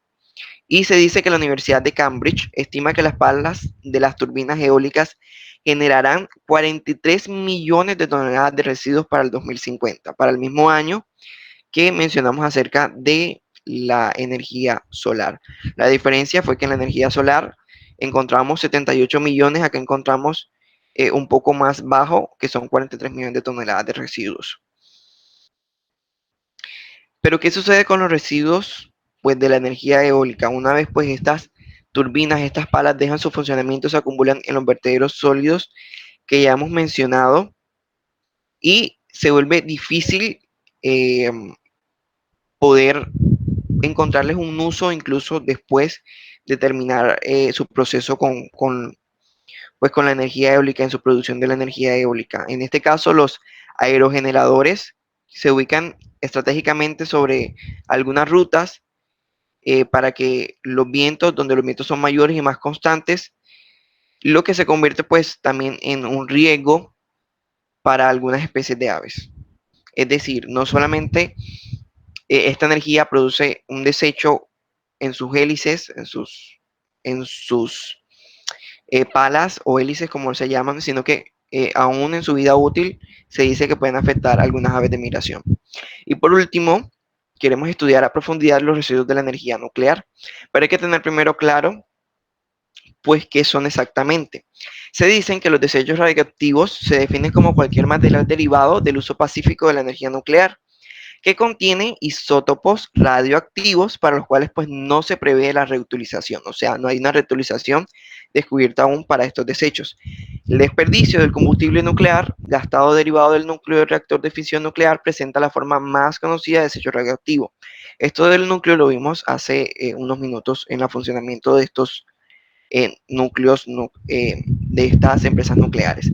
Y se dice que la Universidad de Cambridge estima que las palas de las turbinas eólicas generarán 43 millones de toneladas de residuos para el 2050, para el mismo año que mencionamos acerca de la energía solar. La diferencia fue que en la energía solar encontramos 78 millones, acá encontramos un poco más bajo, que son 43 millones de toneladas de residuos. Pero ¿qué sucede con los residuos pues, de la energía eólica? Una vez pues estas turbinas, estas palas dejan su funcionamiento, se acumulan en los vertederos sólidos que ya hemos mencionado y se vuelve difícil poder encontrarles un uso incluso después de terminar su proceso pues, con la energía eólica, en su producción de la energía eólica. En este caso, los aerogeneradores se ubican estratégicamente sobre algunas rutas para que donde los vientos son mayores y más constantes, lo que se convierte pues también en un riesgo para algunas especies de aves. Es decir, no solamente esta energía produce un desecho en sus hélices, en sus palas o hélices como se llaman, sino que aún en su vida útil se dice que pueden afectar a algunas aves de migración. Y por último, queremos estudiar a profundidad los residuos de la energía nuclear, pero hay que tener primero claro pues qué son exactamente. Se dicen que los desechos radioactivos se definen como cualquier material derivado del uso pacífico de la energía nuclear, que contiene isótopos radioactivos para los cuales pues no se prevé la reutilización, o sea, no hay una reutilización descubierta aún para estos desechos. El desperdicio del combustible nuclear gastado derivado del núcleo del reactor de fisión nuclear presenta la forma más conocida de desecho radioactivo. Esto del núcleo lo vimos hace unos minutos en el funcionamiento de estos núcleos de estas empresas nucleares.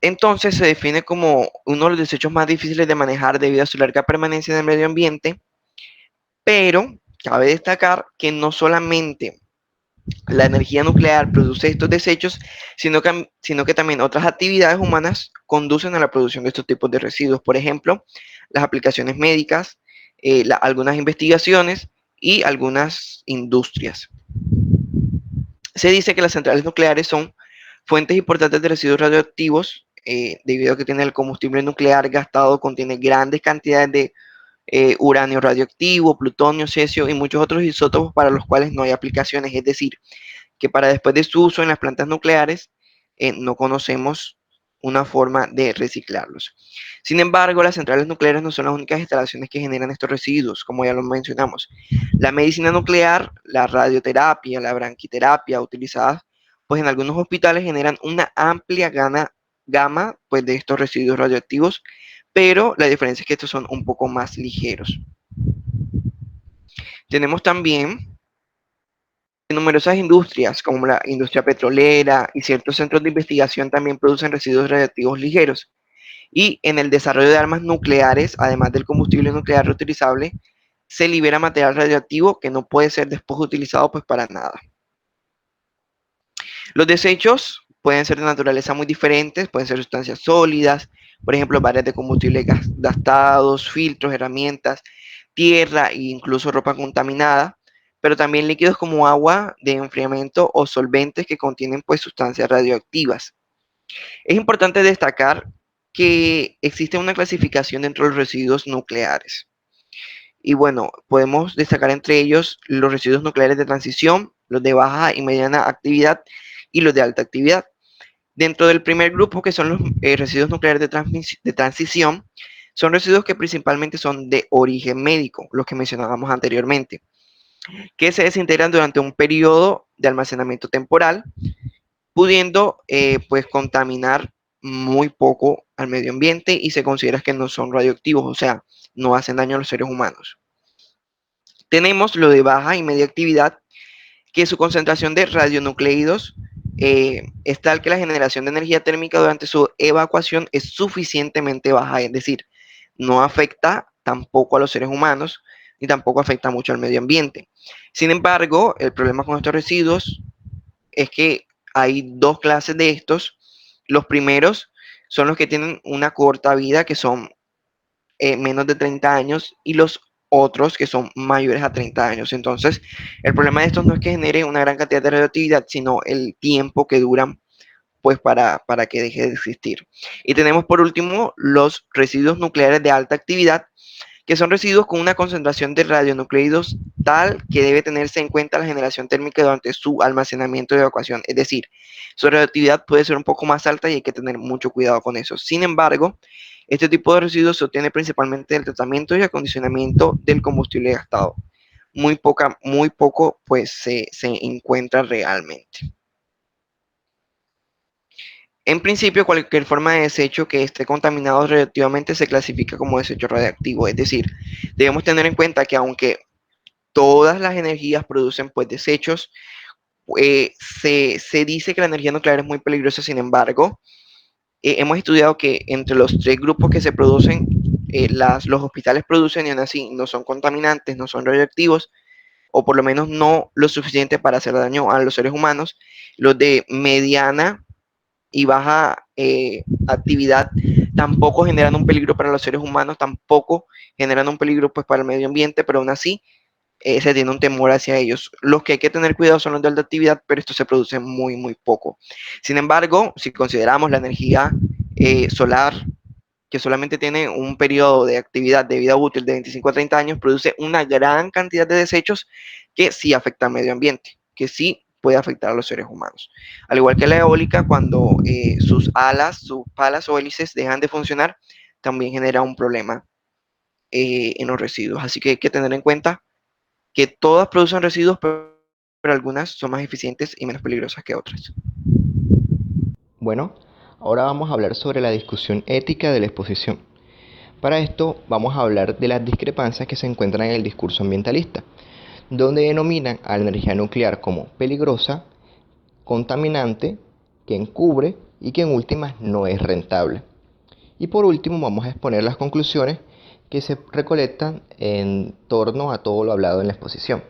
Entonces se define como uno de los desechos más difíciles de manejar debido a su larga permanencia en el medio ambiente, pero cabe destacar que no solamente la energía nuclear produce estos desechos, sino que también otras actividades humanas conducen a la producción de estos tipos de residuos. Por ejemplo, las aplicaciones médicas, algunas investigaciones y algunas industrias. Se dice que las centrales nucleares son fuentes importantes de residuos radioactivos debido a que tiene el combustible nuclear gastado, contiene grandes cantidades de uranio radioactivo, plutonio, cesio y muchos otros isótopos para los cuales no hay aplicaciones. Es decir, que para después de su uso en las plantas nucleares no conocemos una forma de reciclarlos. Sin embargo, las centrales nucleares no son las únicas instalaciones que generan estos residuos, como ya lo mencionamos. La medicina nuclear, la radioterapia, la branquiterapia utilizadas pues en algunos hospitales generan una amplia gama pues, de estos residuos radioactivos, pero la diferencia es que estos son un poco más ligeros. Tenemos también numerosas industrias, como la industria petrolera y ciertos centros de investigación también producen residuos radiactivos ligeros. Y en el desarrollo de armas nucleares, además del combustible nuclear reutilizable, se libera material radioactivo que no puede ser después utilizado pues para nada. Los desechos pueden ser de naturaleza muy diferentes, pueden ser sustancias sólidas, por ejemplo, barras de combustible gastados, filtros, herramientas, tierra e incluso ropa contaminada, pero también líquidos como agua de enfriamiento o solventes que contienen pues sustancias radioactivas. Es importante destacar que existe una clasificación dentro de los residuos nucleares. Y bueno, podemos destacar entre ellos los residuos nucleares de transición, los de baja y mediana actividad y los de alta actividad. Dentro del primer grupo, que son los residuos nucleares de transición, son residuos que principalmente son de origen médico, los que mencionábamos anteriormente, que se desintegran durante un periodo de almacenamiento temporal, pudiendo pues contaminar muy poco al medio ambiente y se considera que no son radioactivos, o sea, no hacen daño a los seres humanos. Tenemos lo de baja y media actividad, que su concentración de radionucleidos es tal que la generación de energía térmica durante su evacuación es suficientemente baja, es decir, no afecta tampoco a los seres humanos ni tampoco afecta mucho al medio ambiente. Sin embargo, el problema con estos residuos es que hay dos clases de estos. Los primeros son los que tienen una corta vida, que son menos de 30 años, y los otros que son mayores a 30 años. Entonces, el problema de estos no es que genere una gran cantidad de radioactividad, sino el tiempo que duran pues para que deje de existir. Y tenemos por último los residuos nucleares de alta actividad, que son residuos con una concentración de radionucleidos tal que debe tenerse en cuenta la generación térmica durante su almacenamiento y evacuación. Es decir, su radioactividad puede ser un poco más alta y hay que tener mucho cuidado con eso. Sin embargo, este tipo de residuos se obtiene principalmente del tratamiento y acondicionamiento del combustible gastado. Muy poco pues se encuentra realmente. En principio, cualquier forma de desecho que esté contaminado radioactivamente se clasifica como desecho radiactivo. Es decir, debemos tener en cuenta que aunque todas las energías producen pues desechos, se dice que la energía nuclear es muy peligrosa. Sin embargo, hemos estudiado que entre los tres grupos que se producen, los hospitales producen y aún así no son contaminantes, no son radioactivos, o por lo menos no lo suficiente para hacer daño a los seres humanos. Los de mediana y baja actividad tampoco generan un peligro para los seres humanos, tampoco generan un peligro pues para el medio ambiente, pero aún así se tiene un temor hacia ellos. Los que hay que tener cuidado son los de alta actividad, pero esto se produce muy poco. Sin embargo, si consideramos la energía solar, que solamente tiene un periodo de actividad de vida útil de 25 a 30 años, produce una gran cantidad de desechos que sí afecta al medio ambiente, que sí puede afectar a los seres humanos. Al igual que la eólica, cuando sus palas o hélices dejan de funcionar, también genera un problema en los residuos. Así que hay que tener en cuenta que todas producen residuos, pero algunas son más eficientes y menos peligrosas que otras. Bueno, ahora vamos a hablar sobre la discusión ética de la exposición. Para esto vamos a hablar de las discrepancias que se encuentran en el discurso ambientalista, donde denominan a la energía nuclear como peligrosa, contaminante, que encubre y que en últimas no es rentable. Y por último vamos a exponer las conclusiones que se recolectan en torno a todo lo hablado en la exposición.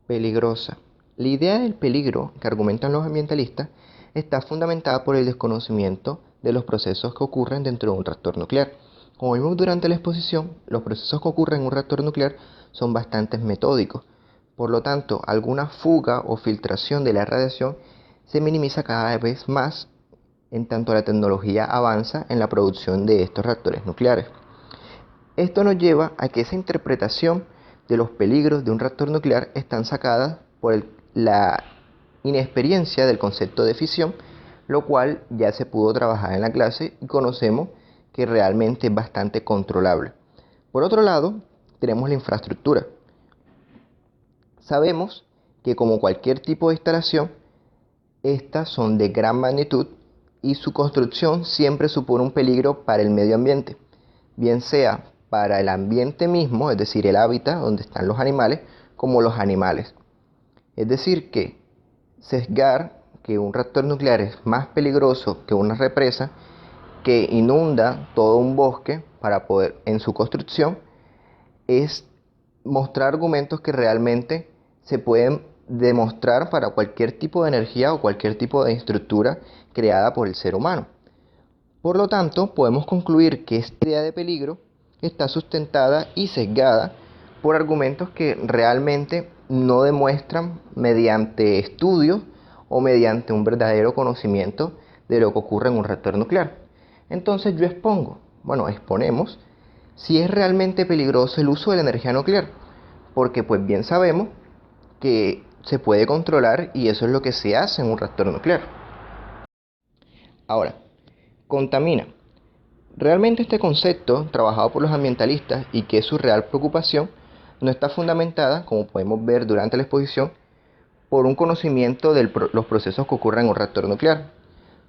Peligrosa. La idea del peligro que argumentan los ambientalistas está fundamentada por el desconocimiento de los procesos que ocurren dentro de un reactor nuclear. Como vimos durante la exposición, los procesos que ocurren en un reactor nuclear son bastante metódicos. Por lo tanto, alguna fuga o filtración de la radiación se minimiza cada vez más en tanto la tecnología avanza en la producción de estos reactores nucleares. Esto nos lleva a que esa interpretación de los peligros de un reactor nuclear están sacadas por la inexperiencia del concepto de fisión, lo cual ya se pudo trabajar en la clase y conocemos que realmente es bastante controlable. Por otro lado, tenemos la infraestructura. Sabemos que como cualquier tipo de instalación, estas son de gran magnitud y su construcción siempre supone un peligro para el medio ambiente, bien sea para el ambiente mismo, es decir, el hábitat donde están los animales, como los animales. Es decir, que sesgar que un reactor nuclear es más peligroso que una represa que inunda todo un bosque para poder en su construcción es mostrar argumentos que realmente se pueden demostrar para cualquier tipo de energía o cualquier tipo de estructura creada por el ser humano. Por lo tanto, podemos concluir que esta idea de peligro está sustentada y sesgada por argumentos que realmente no demuestran mediante estudios o mediante un verdadero conocimiento de lo que ocurre en un reactor nuclear. Entonces yo exponemos si es realmente peligroso el uso de la energía nuclear, porque pues bien sabemos que se puede controlar y eso es lo que se hace en un reactor nuclear. Ahora, contamina. Realmente este concepto, trabajado por los ambientalistas y que es su real preocupación, no está fundamentada, como podemos ver durante la exposición, por un conocimiento de los procesos que ocurren en un reactor nuclear.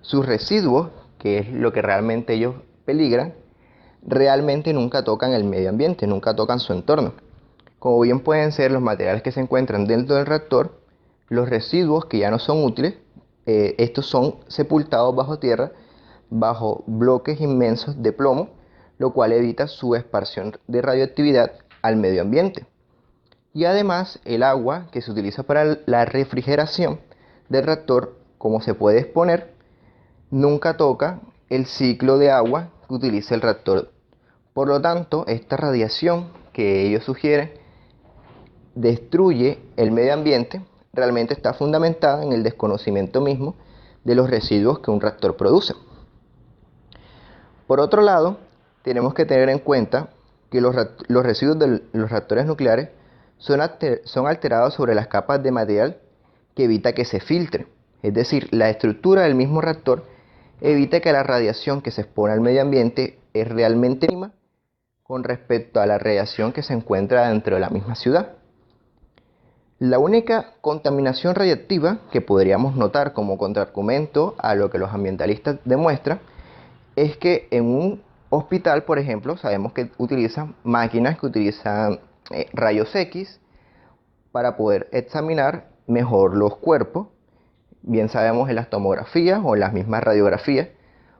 Sus residuos, que es lo que realmente ellos peligran, realmente nunca tocan el medio ambiente, nunca tocan su entorno. Como bien pueden ser los materiales que se encuentran dentro del reactor, los residuos que ya no son útiles, estos son sepultados bajo tierra, bajo bloques inmensos de plomo, lo cual evita su esparción de radioactividad al medio ambiente. Y además el agua que se utiliza para la refrigeración del reactor, como se puede exponer, nunca toca el ciclo de agua que utiliza el reactor. Por lo tanto, esta radiación que ellos sugieren destruye el medio ambiente, realmente está fundamentada en el desconocimiento mismo de los residuos que un reactor produce. Por otro lado, tenemos que tener en cuenta que los residuos de los reactores nucleares son alterados sobre las capas de material que evita que se filtre. Es decir, la estructura del mismo reactor evita que la radiación que se expone al medio ambiente es realmente mínima con respecto a la radiación que se encuentra dentro de la misma ciudad. La única contaminación radiactiva que podríamos notar como contraargumento a lo que los ambientalistas demuestran es que en un hospital, por ejemplo, sabemos que utilizan máquinas que utilizan rayos X para poder examinar mejor los cuerpos. Bien sabemos en las tomografías o en las mismas radiografías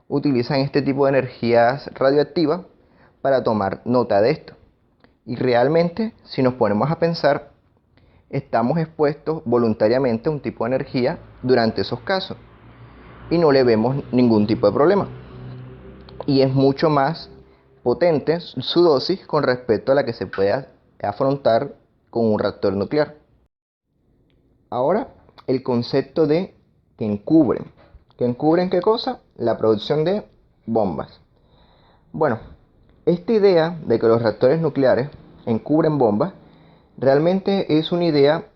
utilizan este tipo de energías radioactivas para tomar nota de esto. Y realmente, si nos ponemos a pensar, estamos expuestos voluntariamente a un tipo de energía durante esos casos y no le vemos ningún tipo de problema. Y es mucho más potente su dosis con respecto a la que se puede afrontar con un reactor nuclear. Ahora, el concepto de que encubren. ¿Que encubren qué cosa? La producción de bombas. Bueno, esta idea de que los reactores nucleares encubren bombas realmente es una idea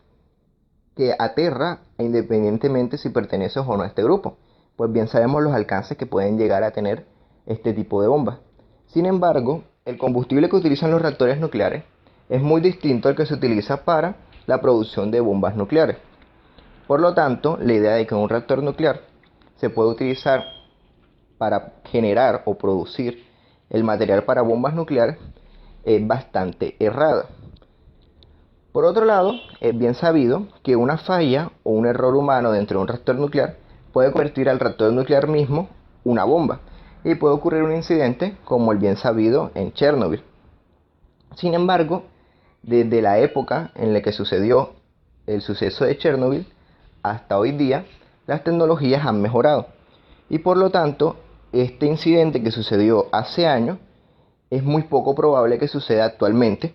que aterra independientemente si perteneces o no a este grupo, pues bien sabemos los alcances que pueden llegar a tener este tipo de bombas. Sin embargo, el combustible que utilizan los reactores nucleares es muy distinto al que se utiliza para la producción de bombas nucleares. Por lo tanto, la idea de que un reactor nuclear se puede utilizar para generar o producir el material para bombas nucleares es bastante errada. Por otro lado, es bien sabido que una falla o un error humano dentro de un reactor nuclear puede convertir al reactor nuclear mismo una bomba y puede ocurrir un incidente como el bien sabido en Chernobyl. Sin embargo, desde la época en la que sucedió el suceso de Chernobyl hasta hoy día, las tecnologías han mejorado y por lo tanto, este incidente que sucedió hace años es muy poco probable que suceda actualmente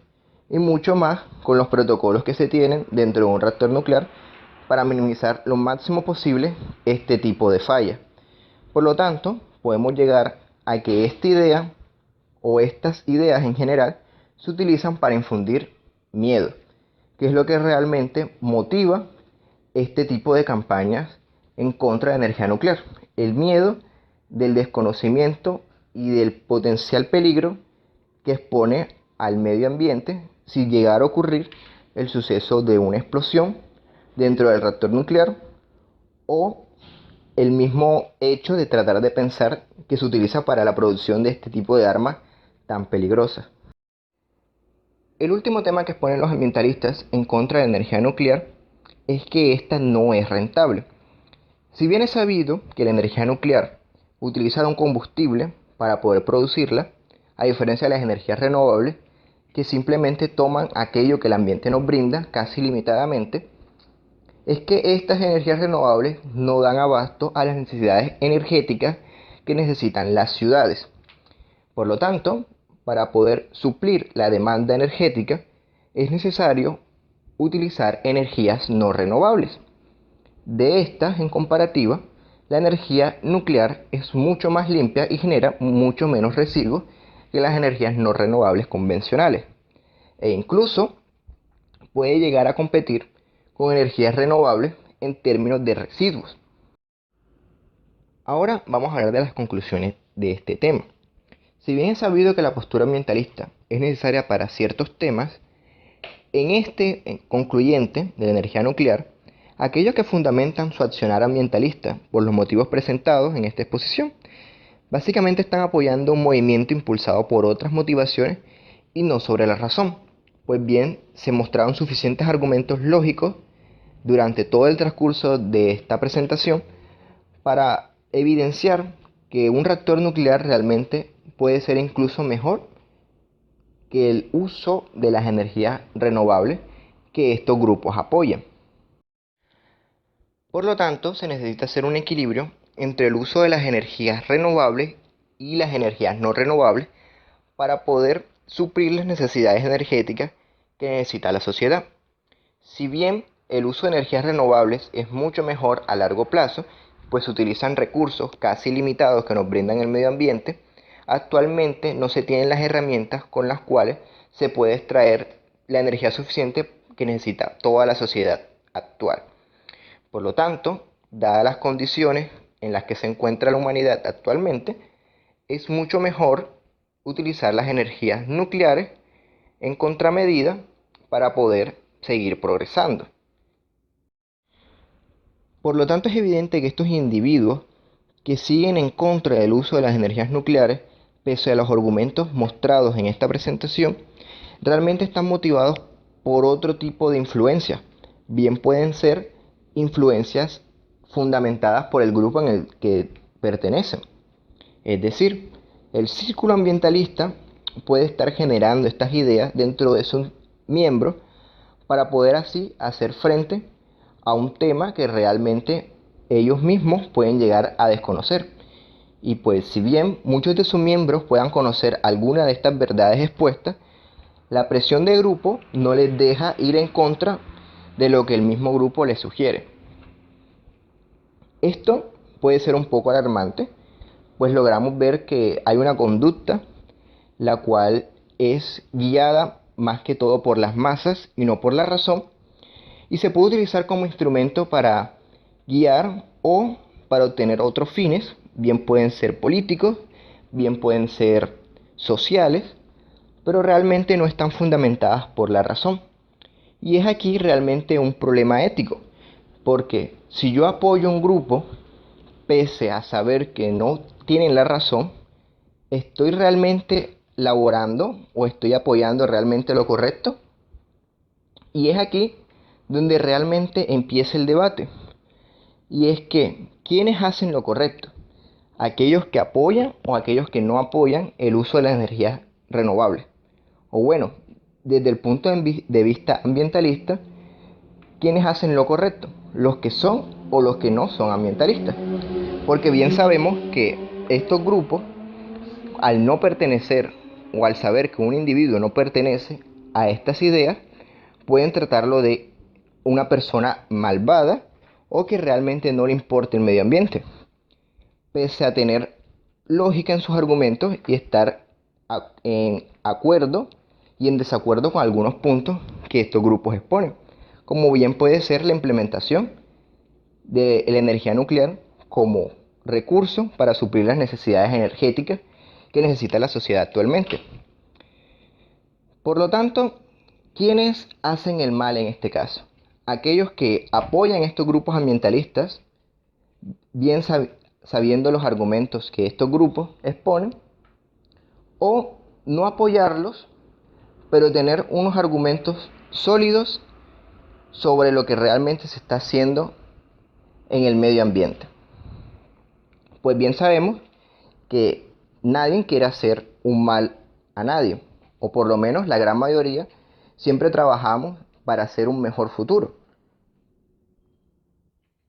y mucho más con los protocolos que se tienen dentro de un reactor nuclear para minimizar lo máximo posible este tipo de falla. Por lo tanto, podemos llegar a que esta idea o estas ideas en general se utilizan para infundir miedo, que es lo que realmente motiva este tipo de campañas en contra de la energía nuclear. El miedo del desconocimiento y del potencial peligro que expone al medio ambiente si llegara a ocurrir el suceso de una explosión dentro del reactor nuclear, o el mismo hecho de tratar de pensar que se utiliza para la producción de este tipo de armas tan peligrosas. El último tema que exponen los ambientalistas en contra de la energía nuclear es que esta no es rentable. Si bien es sabido que la energía nuclear utiliza un combustible para poder producirla, a diferencia de las energías renovables, que simplemente toman aquello que el ambiente nos brinda casi limitadamente, es que estas energías renovables no dan abasto a las necesidades energéticas que necesitan las ciudades. Por lo tanto, para poder suplir la demanda energética, es necesario utilizar energías no renovables. De estas, en comparativa, la energía nuclear es mucho más limpia y genera mucho menos residuos que las energías no renovables convencionales. E incluso puede llegar a competir con energías renovables en términos de residuos. Ahora vamos a hablar de las conclusiones de este tema. Si bien es sabido que la postura ambientalista es necesaria para ciertos temas, en este concluyente de la energía nuclear, aquellos que fundamentan su accionar ambientalista por los motivos presentados en esta exposición, básicamente están apoyando un movimiento impulsado por otras motivaciones y no sobre la razón. Pues bien, se mostraron suficientes argumentos lógicos durante todo el transcurso de esta presentación para evidenciar que un reactor nuclear realmente puede ser incluso mejor que el uso de las energías renovables que estos grupos apoyan. Por lo tanto, se necesita hacer un equilibrio entre el uso de las energías renovables y las energías no renovables para poder suplir las necesidades energéticas que necesita la sociedad. Si bien el uso de energías renovables es mucho mejor a largo plazo, pues se utilizan recursos casi limitados que nos brindan el medio ambiente, actualmente no se tienen las herramientas con las cuales se puede extraer la energía suficiente que necesita toda la sociedad actual. Por lo tanto, dadas las condiciones en las que se encuentra la humanidad actualmente, es mucho mejor utilizar las energías nucleares en contramedida para poder seguir progresando. Por lo tanto, es evidente que estos individuos que siguen en contra del uso de las energías nucleares, pese a los argumentos mostrados en esta presentación, realmente están motivados por otro tipo de influencias. Bien pueden ser influencias fundamentadas por el grupo en el que pertenecen. Es decir, el círculo ambientalista puede estar generando estas ideas dentro de sus miembros para poder así hacer frente a un tema que realmente ellos mismos pueden llegar a desconocer. Y pues si bien muchos de sus miembros puedan conocer alguna de estas verdades expuestas, la presión de grupo no les deja ir en contra de lo que el mismo grupo les sugiere. Esto puede ser un poco alarmante, pues logramos ver que hay una conducta la cual es guiada más que todo por las masas y no por la razón, y se puede utilizar como instrumento para guiar o para obtener otros fines, bien pueden ser políticos, bien pueden ser sociales, pero realmente no están fundamentadas por la razón. Y es aquí realmente un problema ético, porque si yo apoyo un grupo, pese a saber que no tienen la razón, ¿estoy realmente laborando o estoy apoyando realmente lo correcto? Y es aquí donde realmente empieza el debate. Y es que, ¿quiénes hacen lo correcto? ¿Aquellos que apoyan o aquellos que no apoyan el uso de las energías renovables? O bueno, desde el punto de vista ambientalista, ¿quiénes hacen lo correcto? ¿Los que son o los que no son ambientalistas? Porque bien sabemos que estos grupos, al no pertenecer o al saber que un individuo no pertenece a estas ideas, pueden tratarlo de una persona malvada o que realmente no le importa el medio ambiente, pese a tener lógica en sus argumentos y estar en acuerdo y en desacuerdo con algunos puntos que estos grupos exponen, como bien puede ser la implementación de la energía nuclear como recurso para suplir las necesidades energéticas que necesita la sociedad actualmente. Por lo tanto, ¿quiénes hacen el mal en este caso? Aquellos que apoyan estos grupos ambientalistas, bien sabiendo los argumentos que estos grupos exponen, o no apoyarlos, pero tener unos argumentos sólidos sobre lo que realmente se está haciendo en el medio ambiente. Pues bien sabemos que nadie quiere hacer un mal a nadie, o por lo menos la gran mayoría siempre trabajamos para hacer un mejor futuro.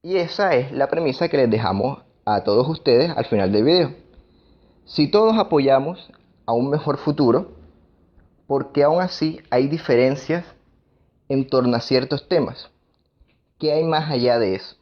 Y esa es la premisa que les dejamos a todos ustedes al final del video. Si todos apoyamos a un mejor futuro, ¿por qué aún así hay diferencias en torno a ciertos temas? ¿Qué hay más allá de eso?